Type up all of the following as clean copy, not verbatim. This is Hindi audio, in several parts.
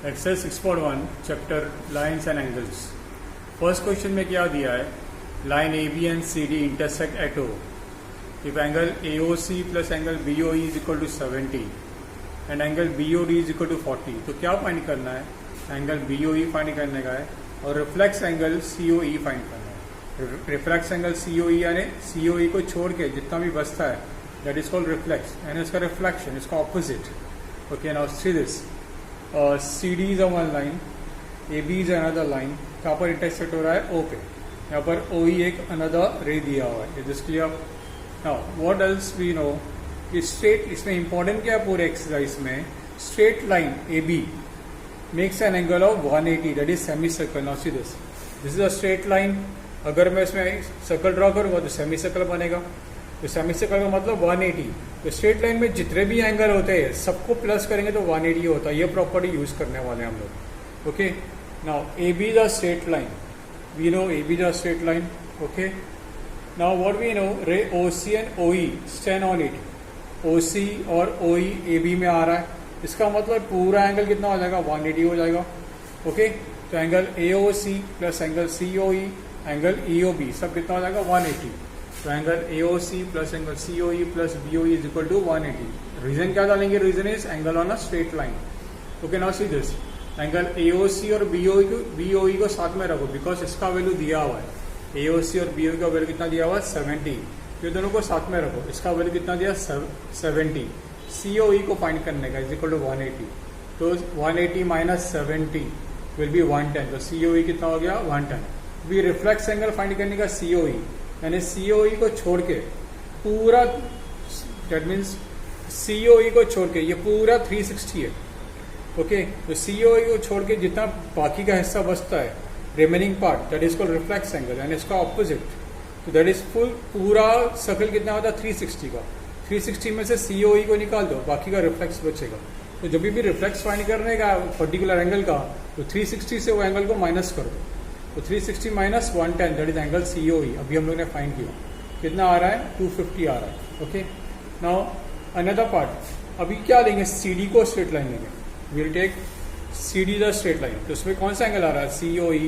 Exercise 6.1 chapter lines and angles. First question में क्या दिया है, line A B and C D intersect at O if angle A O C plus angle B O E is equal to 70 and angle B O D is equal to 40। तो क्या फाइंड करना है, angle B O E find करने का है और reflex angle C O E find करना है। रिफ्लेक्स एंगल सी ओ ई यानी सी ओ ई को छोड़ के जितना भी बचता है that is called reflex and इसका रिफ्लेक्शन, इसका opposite. Okay, now see this CD is a one line, AB is another line, कहाँ पर इंटरसेक्ट हो रहा है O पे, यहाँ पर OE एक अनदर रे दिया हुआ है। Is this clear? Now what else we know कि स्ट्रेट, इसमें इंपॉर्टेंट क्या है पूरे एक्सरसाइज में, straight line AB makes an angle of 180 that is semi circle. Now see this is a straight line. अगर मैं इसमें सर्कल ड्रॉ करूँगा तो सेमी सर्कल बनेगा। तो सेमी सर्कल का मतलब 180। तो स्ट्रेट लाइन में जितने भी एंगल होते हैं सबको प्लस करेंगे तो 180 होता है। ये प्रॉपर्टी यूज करने वाले हैं हम लोग। Okay, now A B is a straight line, we know A B is a straight line. Okay, now what we know, ray O C and O E stand on it. O C और ओ ई ए बी में आ रहा है, इसका मतलब पूरा एंगल कितना हो जाएगा, 180 हो जाएगा। ओके, तो angle A O C plus angle C O E, angle E O B सब कितना हो जाएगा, 180। तो angle AOC plus angle COE plus BOE is equal to 180। Reason क्या डालेंगे, reason is angle on a straight line. Okay, now see this angle AOC और BOE को साथ में रखो बिकॉज इसका वैल्यू दिया हुआ है। AOC और BOE का वैल्यू कितना दिया हुआ है, 70। ये दोनों को साथ में रखो, इसका वैल्यू कितना दिया, 70। COE को फाइंड करने का इज इक्वल टू 180। तो 180 माइनस 70 विल बी 110। तो COE कितना हो गया, 110। भी रिफ्लेक्स एंगल फाइंड करने का COE यानी COE को छोड़ के पूरा, दैट मीन्स COE को छोड़ के ये पूरा 360 है। ओके, तो COE को छोड़ के जितना बाकी का हिस्सा बचता है, remaining part, that is called reflex angle and इसका ऑपोजिट। तो दैट इज फुल, पूरा सर्कल कितना होता है, 360 का। 360 में से COE को निकाल दो, बाकी का रिफ्लेक्स बचेगा। तो जब भी रिफ्लेक्स फाइंड करने का पर्टिकुलर एंगल का, तो 360 से वो एंगल को माइनस कर दो। तो 360 minus 110 that is angle COE। अभी हम लोग ने फाइंड किया कितना आ रहा है, 250 आ रहा है। ओके, नाउ अनदर पार्ट, अभी क्या लेंगे, CD को स्ट्रेट लाइन लेंगे। Will take CD the straight line. तो उसमें कौन सा एंगल आ रहा है, COE,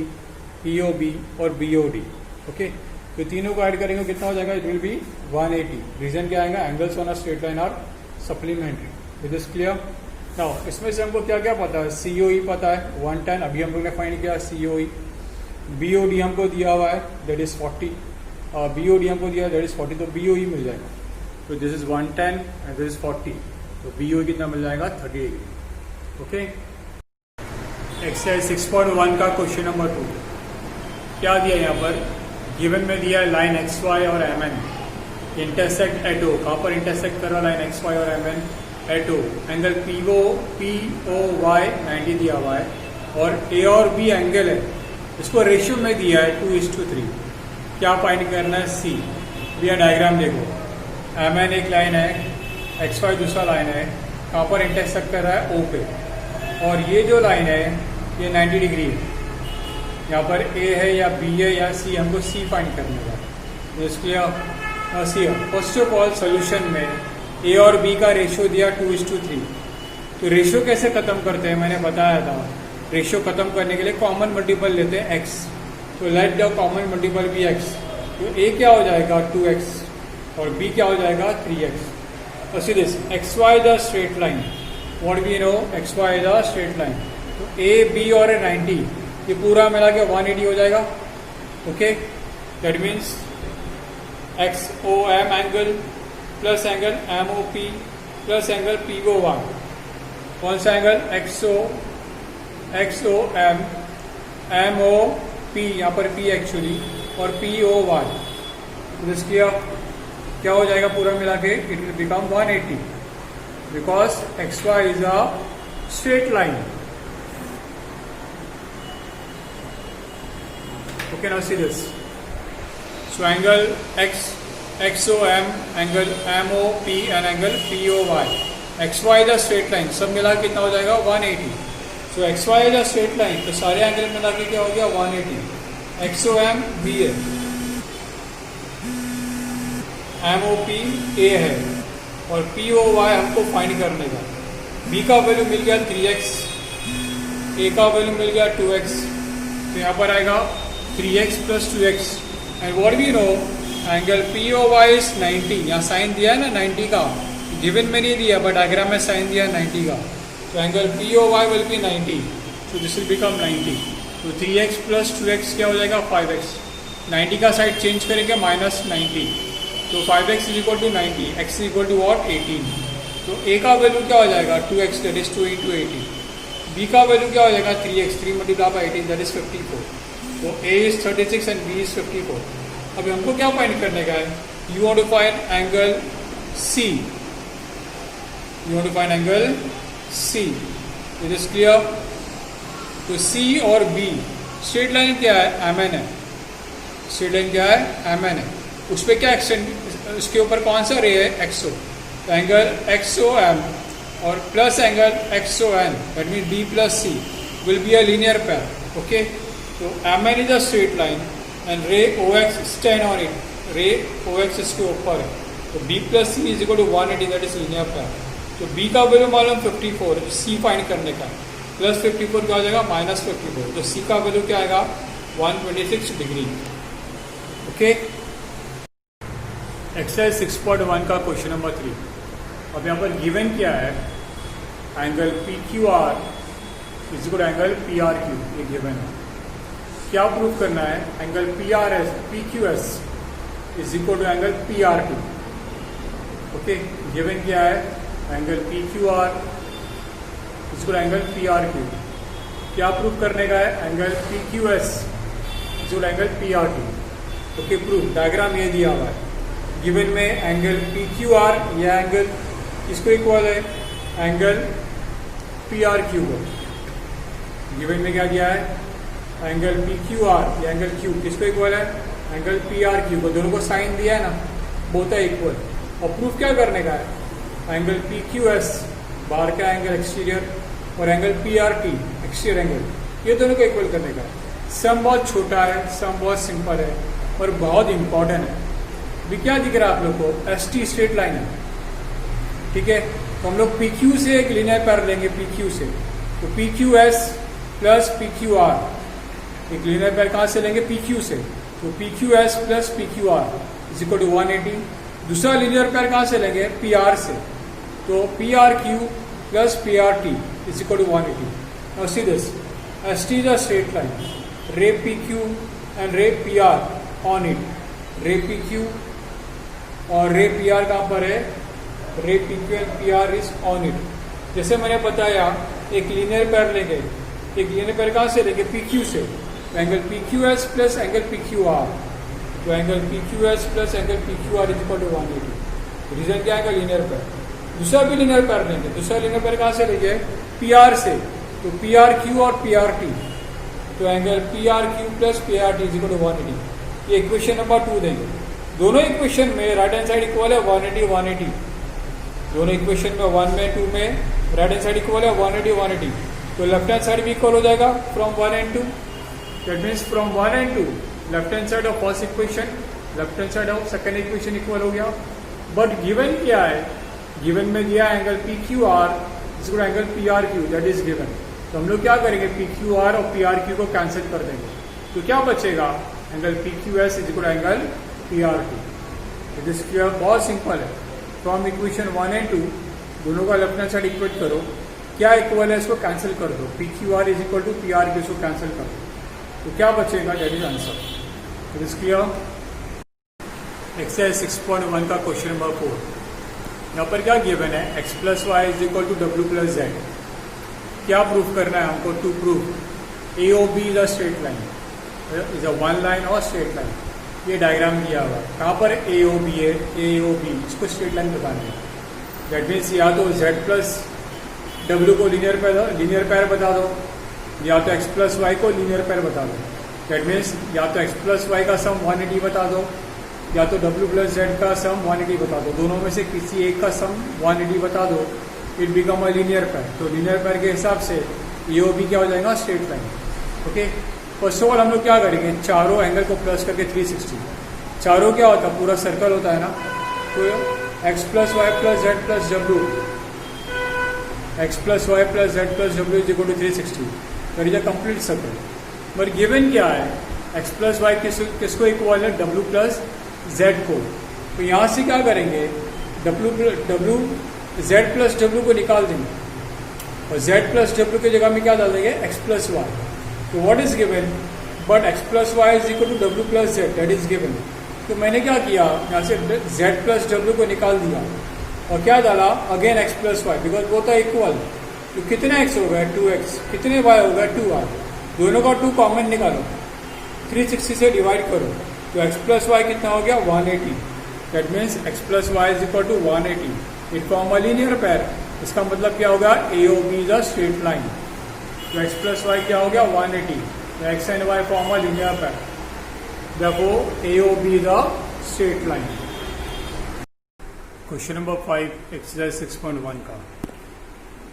EOB और BOD। ओके, तो तीनों को ऐड करेंगे कितना हो जाएगा, इट विल बी 180। रीजन क्या आएगा, angles on a straight line are supplementary. It is clear? Now इसमें से हमको क्या क्या पता है, COE पता है 110, अभी हम लोग ने फाइंड किया COE। BOD हमको दिया हुआ है दैट इज 40, BOD हमको दिया है दैट इज 40, तो BOE मिल जाएगा। तो this is 110 and this is 40, तो BOE कितना मिल जाएगा, 30 डिग्री। ओके, एक्सरसाइज 6.1 का क्वेश्चन नंबर 2 क्या दिया यहाँ पर, गिवन में दिया है लाइन XY और MN इंटरसेक्ट एट O। कहाँ पर इंटरसेक्ट कर रहा लाइन XY और MN, at O। Angle POY 90 दिया हुआ है और A और B एंगल है, इसको रेशियो में दिया है 2:3। क्या फाइंड करना है, C। भैया डायग्राम देखो, MN एक लाइन है, XY दूसरा लाइन है, कहाँ पर इंटरसेक्ट कर रहा है, O पे। और ये जो लाइन है ये 90 डिग्री है। यहाँ पर A है या B है या C, हमको C फाइंड करने का। तो इसलिए सी फर्स्ट ऑफ ऑल सोल्यूशन में A और B का रेशियो दिया 2:3। तो रेशियो कैसे खत्म करते हैं, मैंने बताया था। रेशियो खत्म करने के लिए कॉमन मल्टीपल लेते हैं x। तो let the common multiple be x। तो a क्या हो जाएगा, 2x और b क्या हो जाएगा, 3x। और see this XY the straight line, what we know, XY the straight line. तो a b और 90 ये पूरा मिला के 180 हो जाएगा। Okay, that means XOM angle plus angle MOP plus angle POY। कौन सा एंगल, XOM, MOP, यहाँ पर P एक्चुअली, और POY। इसलिए क्या हो जाएगा पूरा मिला के, it will become 180 because XY is a straight line. Okay, now see this, so angle XOM, angle MOP and angle POY। XY the straight line, सब मिला के कितना हो जाएगा, 180। तो XY is a straight line, तो सारे एंगल मिला के क्या हो गया, 180। XOM B है, MOP A है और POY हमको फाइंड करने का। B का वैल्यू मिल गया 3x ए का वैल्यू मिल गया 2x, तो यहाँ पर आएगा 3x plus 2x। And what we know angle P O Y is 90, यहाँ साइन दिया है ना 90 का, गिवन में नहीं दिया बट डायग्राम में साइन दिया है 90 का, तो angle P O Y will be 90, so this will become 90। तो 3x प्लस 2x क्या हो जाएगा 5x, 90 का साइड चेंज करेंगे माइनस 90, तो 5x is equal to 90, x is equal to what 18। तो a का वैल्यू क्या हो जाएगा 2x, that is 2 into 18। b का वैल्यू क्या हो जाएगा 3x, 3 multiply by 18 that is 54। तो a is 36 and b is 54। अभी हमको क्या फाइंड करने का है, you want to find angle c, you want to find angle c, it is clear. तो C और B स्ट्रेट लाइन क्या है MN है, स्ट्रेट लाइन क्या है MN है, उस पर क्या एक्सटेंड, उसके ऊपर कौन सा रे है XO, तो एंगल XOM और plus angle XON that mean B plus C will be a linear pair, okay. तो MN is a straight line and ray OX stand on it, ray OX इसके ऊपर है, तो B plus C is equal to 180 that is linear pair. तो B का वैल्यू मालूम 54, C फाइंड करने का, प्लस 54 क्या हो जाएगा माइनस 54, तो C का वैल्यू क्या आएगा 126 डिग्री, ओके। एक्सरसाइज 6.1 का क्वेश्चन नंबर 3। अब यहाँ पर गिवन क्या है, angle PQR is equal to angle PRQ, ये गिवन है। क्या प्रूव करना है, angle PQS is equal to angle PRQ, okay. Given क्या है, angle PQR is equal to angle PRQ। क्या प्रूव करने का है, angle PQS is equal to angle PRQ, okay. Proof diagram ये दिया हुआ है, गिवन में एंगल PQR या एंगल इसको इक्वल है एंगल PRQ को, गिवन में क्या दिया है, एंगल PQR या एंगल Q किसको इक्वल है, एंगल PRQ को, दोनों को साइन दिया है ना, बोथ है इक्वल। और प्रूफ क्या करने का है, एंगल PQS बाहर का एंगल एक्सटीरियर और एंगल PRT एक्सटीरियर एंगल, ये दोनों को इक्वल करने का है। सम बहुत छोटा है, सम बहुत सिंपल है और बहुत इंपॉर्टेंट है। अभी क्या दिख रहा है आप लोग को, ST स्ट्रेट लाइन है, ठीक है। तो हम लोग PQ से एक लीनियर पैर लेंगे, PQ से, तो PQS प्लस PQR, एक लीनियर पैर कहाँ से लेंगे PQ से, तो PQS plus PQR is equal to 180। दूसरा लीनियर पैर कहाँ से लेंगे PR से, तो PRQ plus PRT is equal to 180। Now see this, ST is a straight line, ray PQ and ray PR on it, ray PQ और रे PR कहाँ पर है, रे PQ and PR is on it. जैसे मैंने बताया एक लीनियर पैर लेंगे, एक लीनियर पैर कहाँ से लेंगे PQ से, तो angle PQS plus angle PQR, तो angle PQS plus angle PQR is equal to 180। Reason क्या है, लीनियर पैर। दूसरा भी लीनियर पैर लेंगे, दूसरा लीनियर पैर कहाँ से लेंगे PR से, तो PRQ और PRT, तो angle PRQ plus PRT is equal to 180। ये इक्वेशन नंबर 2 देंगे। दोनों इक्वेशन में राइट हैंड साइड इक्वल है 180 180, दोनों इक्वेशन में 1 में 2 में राइट हैंड साइड इक्वल है 180 180, तो लेफ्ट हैंड साइड भी इक्वल हो जाएगा from 1 and 2, that means from 1 and 2 left hand side of first equation, left hand side of second equation equal हो गया। बट गिवन क्या है, गिवन में दिया angle PQR is equal to angle PRQ, that is given. तो हम लोग क्या करेंगे, PQR और PRQ को कैंसिल कर देंगे, तो क्या बचेगा, angle PQS is equal to angle PRT। It is clear, बहुत सिंपल है। फ्रॉम इक्वेशन 1 एंड 2 दोनों का लेफ्ट हैंड साइड इक्वेट करो, क्या इक्वल है इसको कैंसिल कर दो, PQR is equal to PRQ, इसको कैंसिल कर दो, तो क्या बचेगा, that is answer. It is clear. Exercise 6.1 का क्वेश्चन नंबर 4। यहाँ पर क्या गिवन है, x plus Y is equal to W plus Z. क्या प्रूफ करना है हमको, to proof AOB is a straight line, is a one line और स्ट्रेट लाइन। ये डायग्राम दिया हुआ है, कहाँ पर AOB है, AOB इसको स्ट्रेट लाइन बतानी है। दैट मीन्स या तो Z प्लस W को लीनियर पैर बता दो, या तो x प्लस वाई को लीनियर पैर बता दो। दैट मीन्स या तो x प्लस वाई का सम 180 बता दो, या तो W प्लस जेड का सम 180 बता दो, दोनों में से किसी एक का सम 180 बता दो, इट बिकम अ लीनियर पैर। तो लीनियर पैर के हिसाब से AOB क्या हो जाएगा, straight line, okay. First of all हम लोग क्या करेंगे, चारों एंगल को प्लस करके 360, चारों क्या होता है, पूरा सर्कल होता है ना, तो x plus Y plus Z plus W, x plus Y plus Z plus W is equal to 360। That is a complete circle. पर गिवन क्या है, एक्स प्लस वाई किसको इक्वल है, डब्ल्यू प्लस जेड को। तो यहाँ से क्या करेंगे, डब्ल्यू जेड प्लस डब्ल्यू को निकाल देंगे और जेड प्लस डब्ल्यू की जगह में क्या डाल देंगे, एक्स प्लस वाई। तो what is given, but X plus Y is equal to W plus Z, that is given. तो मैंने क्या किया, यहाँ से जेड प्लस डब्ल्यू को निकाल दिया और क्या डाला, again X plus Y, because वो था इक्वल। तो कितने एक्स हो गए, 2x, कितने वाई हो गए, 2y। दोनों का 2 कॉमन निकालो, 360 से डिवाइड करो, तो एक्स प्लस वाई कितना हो गया, 180। That means X plus Y is equal to 180। It form a linear pair. इसका मतलब क्या होगा, A O B is a straight line. तो एक्स प्लस वाई क्या हो गया, 180। X and Y form a linear pair, therefore AOB is a straight line। Question number 5 exercise 6.1 का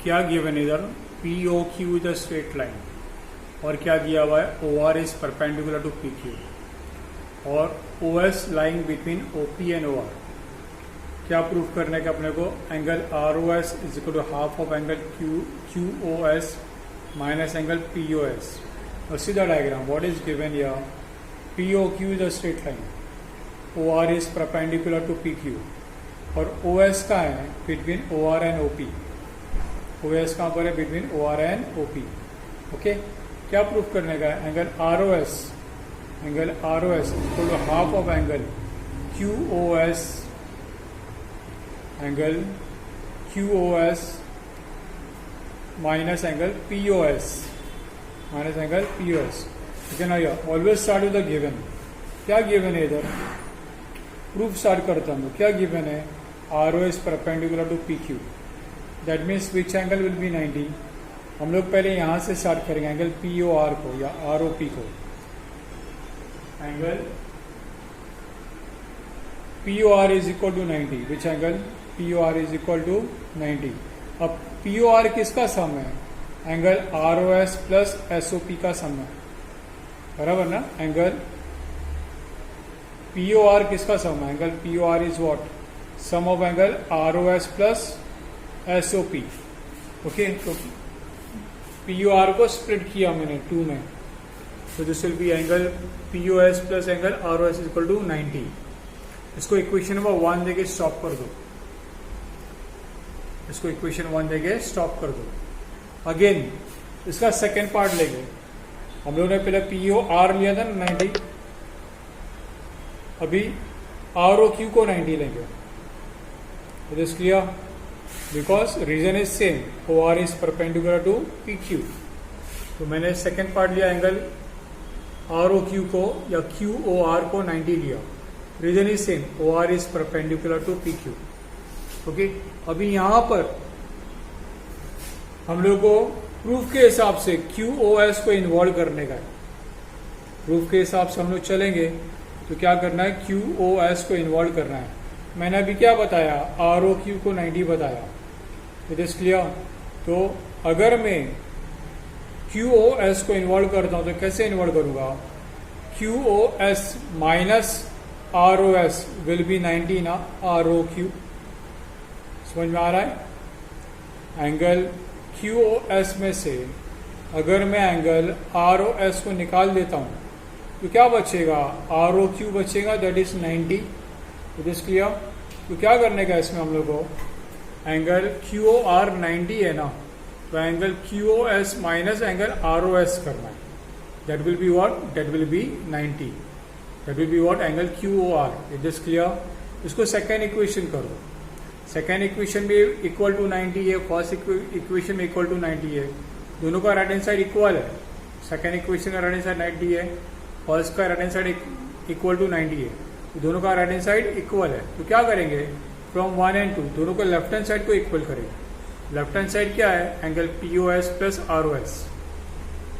क्या गिवन, इधर POQ is a straight line और क्या दिया हुआ है, OR is perpendicular to PQ और OS lying between OP and OR। क्या प्रूफ करने का अपने को, angle ROS is equal to half of angle QOS minus angle POS। और सीधा diagram, what is given here, POQ is a straight line, OR is perpendicular to PQ और OS का है between OR and OP। OS कहाँ पर है, between OR and OP। Okay, क्या प्रूफ करने का है, angle ROS equal to half of angle QOS minus angle POS ठीक है ना। यार always start with the given. क्या गिवन है इधर, प्रूफ स्टार्ट करता हूँ। क्या गिवन है, R O is perpendicular to P Q, that means which angle will be 90। हम लोग पहले यहाँ से स्टार्ट करेंगे, एंगल पी ओ आर को या आर ओ पी को। Angle P O R is equal to 90, which angle P O R is equal to 90। अब पी ओ आर किसका सम है, angle R O S plus S O P का सम है, बराबर ना। एंगल पी ओ आर किसका सम है, angle P O R is what, sum of angle R O S plus S O P. Okay, तो पी ओ आर को स्प्लिट किया मैंने 2 में, तो this will be angle P O S plus angle R O S is equal to 90। इसको इक्वेशन नंबर 1 देके स्टॉप कर दो, इसको इक्वेशन 1 देके स्टॉप कर दो। अगेन इसका सेकेंड पार्ट लेंगे, हम लोगों ने पहले पी ओ आर लिया था 90, अभी आर ओ क्यू को 90 लेंगे। It is clear, because reason is same, O R is perpendicular to P Q. तो मैंने सेकेंड पार्ट लिया, एंगल आर ओ क्यू को या क्यू ओ आर को 90 लिया, reason is same, O R is perpendicular to P Q. Okay, अभी यहां पर हम लोग को प्रूफ के हिसाब से QOS को इन्वॉल्व करने का है। प्रूफ के हिसाब से हम लोग चलेंगे तो क्या करना है, QOS को इन्वॉल्व करना है। मैंने अभी क्या बताया, ROQ को 90 बताया। It is clear. तो अगर मैं QOS को इन्वॉल्व करता हूं तो कैसे इन्वॉल्व करूंगा, QOS minus ROS will be 90 ना, ROQ। समझ में आ रहा है। एंगल QOS में से अगर मैं एंगल ROS को निकाल देता हूं तो क्या बचेगा, ROQ बचेगा, that is 90। It is clear. तो क्या करने का इसमें हम लोग को, एंगल QOR 90 है ना, तो angle QOS minus angle ROS करना है। That will be what, that will be 90। That will be what, angle QOR। It is clear. इसको सेकेंड इक्वेशन करो, सेकेंड इक्वेशन भी इक्वल टू 90 है, फर्स्ट इक्वेशन में इक्वल टू 90 है, दोनों का राइट हैंड साइड इक्वल है। सेकेंड इक्वेशन का राइट हैंड साइड 90 है, फर्स्ट का right hand side equal to 90 है, तो दोनों का राइट हैंड साइड इक्वल है। तो क्या करेंगे, फ्रॉम 1 and 2 दोनों को लेफ्ट हैंड साइड को इक्वल करेंगे। लेफ्ट हैंड साइड क्या है, angle POS plus ROS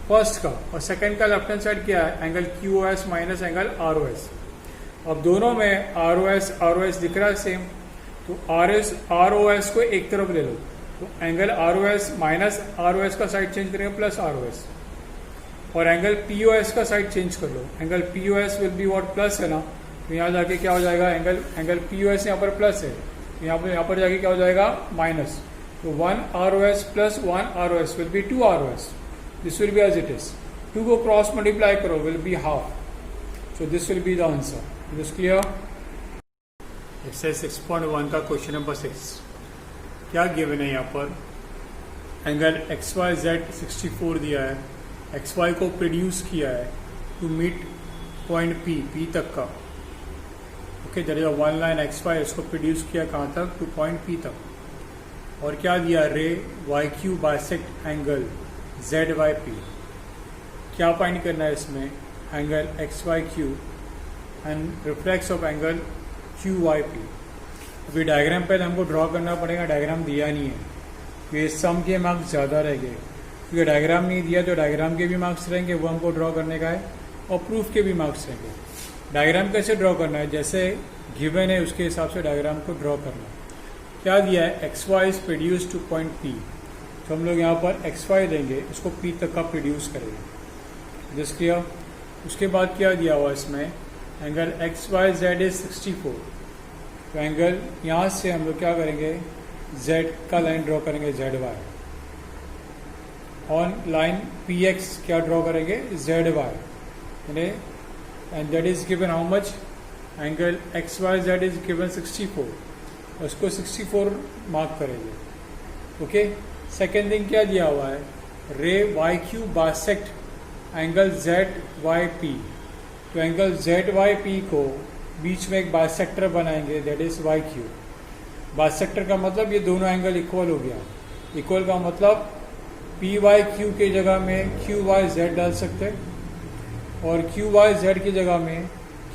first का, और सेकेंड का लेफ्ट हैंड साइड क्या है, angle QOS minus angle ROS। अब दोनों में ROS दिख रहा है सेम, तो ROS को एक तरफ ले लो, तो एंगल ROS माइनस ROS का साइड चेंज करेंगे प्लस ROS, और एंगल POS का साइड चेंज कर लो। Angle POS will be what, plus है ना, तो यहाँ जाके क्या हो जाएगा, एंगल POS यहाँ पर प्लस है, यहाँ पर जाके क्या हो जाएगा, माइनस। तो 1 ROS plus 1 ROS will be 2 ROS। This will be as it is. 2 को क्रॉस मल्टीप्लाई करो will be half. So this will be the answer. This clear. Exercise 6.1 का क्वेश्चन नंबर 6. क्या गिवन है यहाँ पर? एंगल XYZ 64 दिया है, XY को प्रोड्यूस किया है टू मीट पॉइंट P तक का. ओके, there is a one line XY, इसको प्रोड्यूस किया कहाँ तक? टू पॉइंट P तक. और क्या दिया? रे YQ बाइसेक्ट एंगल ZYP. क्या फाइंड करना है इसमें? Angle XYQ and reflex of angle QYP. अभी डायग्राम पहले हमको ड्रॉ करना पड़ेगा, डायग्राम दिया नहीं है. ये सम के मार्क्स ज़्यादा रहेंगे, क्योंकि डायग्राम नहीं दिया तो डायग्राम के भी मार्क्स रहेंगे, वो हमको ड्रॉ करने का है, और प्रूफ के भी मार्क्स रहेंगे. डायग्राम कैसे ड्रॉ करना है? जैसे गिवन है उसके हिसाब से डायग्राम को ड्रॉ करना है. क्या दिया है? XY is produce two point P. तो हम लोग यहाँ पर XY देंगे, इसको P तक का प्रोड्यूस करेंगे. जिस किया उसके बाद क्या दिया हुआ इसमें? Angle XYZ is 64. तो एंगल यहाँ से हम लोग क्या करेंगे? Z का लाइन ड्रॉ करेंगे ZY. ऑन लाइन PX क्या ड्रॉ करेंगे? ZY. And that is given how much? Angle XYZ is given 64. उसको 64 मार्क करेंगे. ओके. सेकेंड थिंग क्या दिया हुआ है? रे YQ बाइसेक्ट एंगल ZYP. तो एंगल ZYP को बीच में एक बाइसेक्टर बनाएंगे, दैट इज YQ. बाइसेक्टर का मतलब ये दोनों एंगल इक्वल हो गया. इक्वल का मतलब PYQ की जगह में QYZ डाल सकते हैं, और QYZ की जगह में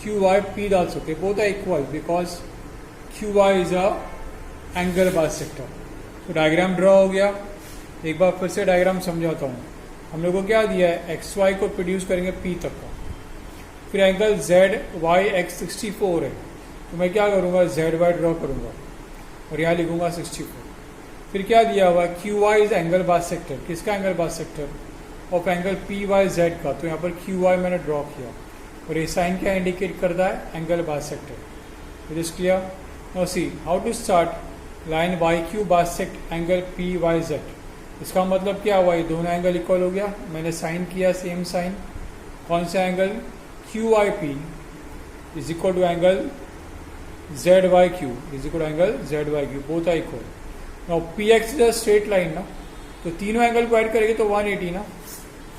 QYP डाल सकते हैं. Both are equal because QY is a angle bisector. तो डायग्राम ड्रॉ हो गया. एक बार फिर से डायग्राम समझाता हूँ. हम लोग को क्या दिया है? XY को प्रोड्यूस करेंगे P तक का. फिर एंगल ZYX 64 है, तो मैं क्या करूँगा? ZY ड्रॉ करूँगा और यहाँ लिखूँगा 64. फिर क्या दिया हुआ? QY is angle bisector. किसका angle bisector? Of angle PYZ का. तो यहाँ पर QY मैंने ड्रॉ किया, और ये साइन क्या इंडिकेट करता है? Angle bisector. It is clear. Now see how to start. Line YQ bisect angle PYZ. इसका मतलब क्या हुआ? ये दोनों एंगल इक्वल हो गया. मैंने साइन किया, सेम साइन. कौन सा angle? QYP is equal to angle ZYQ is equal to angle ZYQ. both are equal. Now PX is a straight line ना, तो तीनों एंगल को ऐड करेंगे तो 180 ना.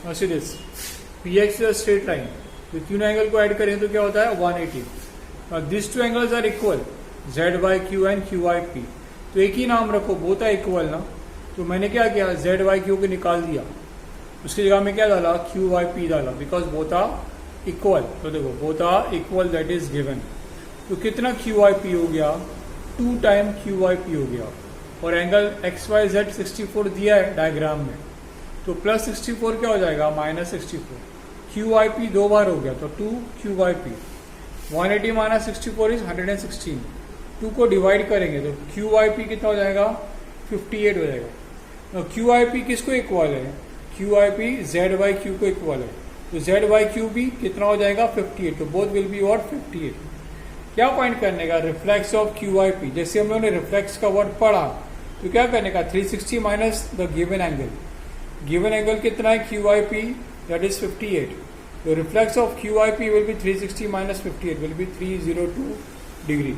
Now see this, PX is a straight line, तो तीनों एंगल को ऐड करेंगे तो क्या होता है? 180. Now these two angles are equal, ZYQ and QYP. तो एक ही नाम रखो, both are equal ना. तो मैंने क्या किया? ZYQ को निकाल दिया, उसकी जगह में क्या डाला? QYP डाला, बिकॉज बोथ आर इक्वल. तो देखो both are equal, that is given. तो कितना QYP हो गया? 2 टाइम QYP हो गया. और एंगल XYZ 64 दिया है डायग्राम में, तो प्लस 64 क्या हो जाएगा? माइनस 64. QYP 2 बार हो गया, तो 2 QYP. 180 minus 64 is 116. 2 को डिवाइड करेंगे तो QYP कितना हो जाएगा? 58 हो जाएगा. तो QYP किसको इक्वल है? QYP ZYQ को इक्वल है. तो ZYQ भी कितना हो जाएगा? 58. तो बोथ विल बी व्हाट? 58. क्या पॉइंट करने का? Reflex of QYP. जैसे हम लोगों ने रिफ्लेक्स का वर्ड पढ़ा, तो क्या करने का? 360 minus the given angle. Given angle कितना है? QYP, that is 58. तो reflex of QYP will be 360 minus 58 will be 302 degree.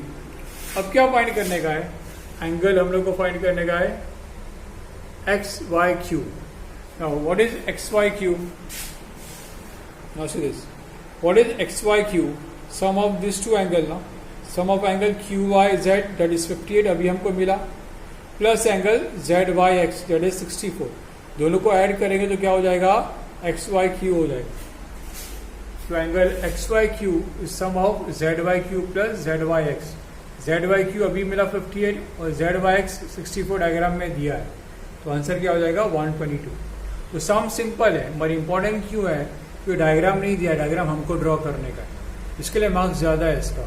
अब क्या फाइंड करने का है? एंगल हम लोग को फाइंड करने का है XYQ. Now what is XYQ? Now see this. What is XYQ? Sum of these two angle ना. Sum of angle QYZ that is 58 अभी हमको मिला, plus angle ZYX that is 64. दोनों को ऐड करेंगे तो क्या हो जाएगा? XYQ हो जाएगा. तो angle XYQ is sum of ZYQ plus ZYX. ZYQ अभी मिला 58 और ZYX 64 डायग्राम में दिया है, तो आंसर क्या हो जाएगा? 122. तो सम सिंपल है, मगर इंपॉर्टेंट क्यों है? क्योंकि डायग्राम नहीं दिया, डायग्राम हमको ड्रॉ करने का है, इसके लिए मार्क्स ज़्यादा है इसका.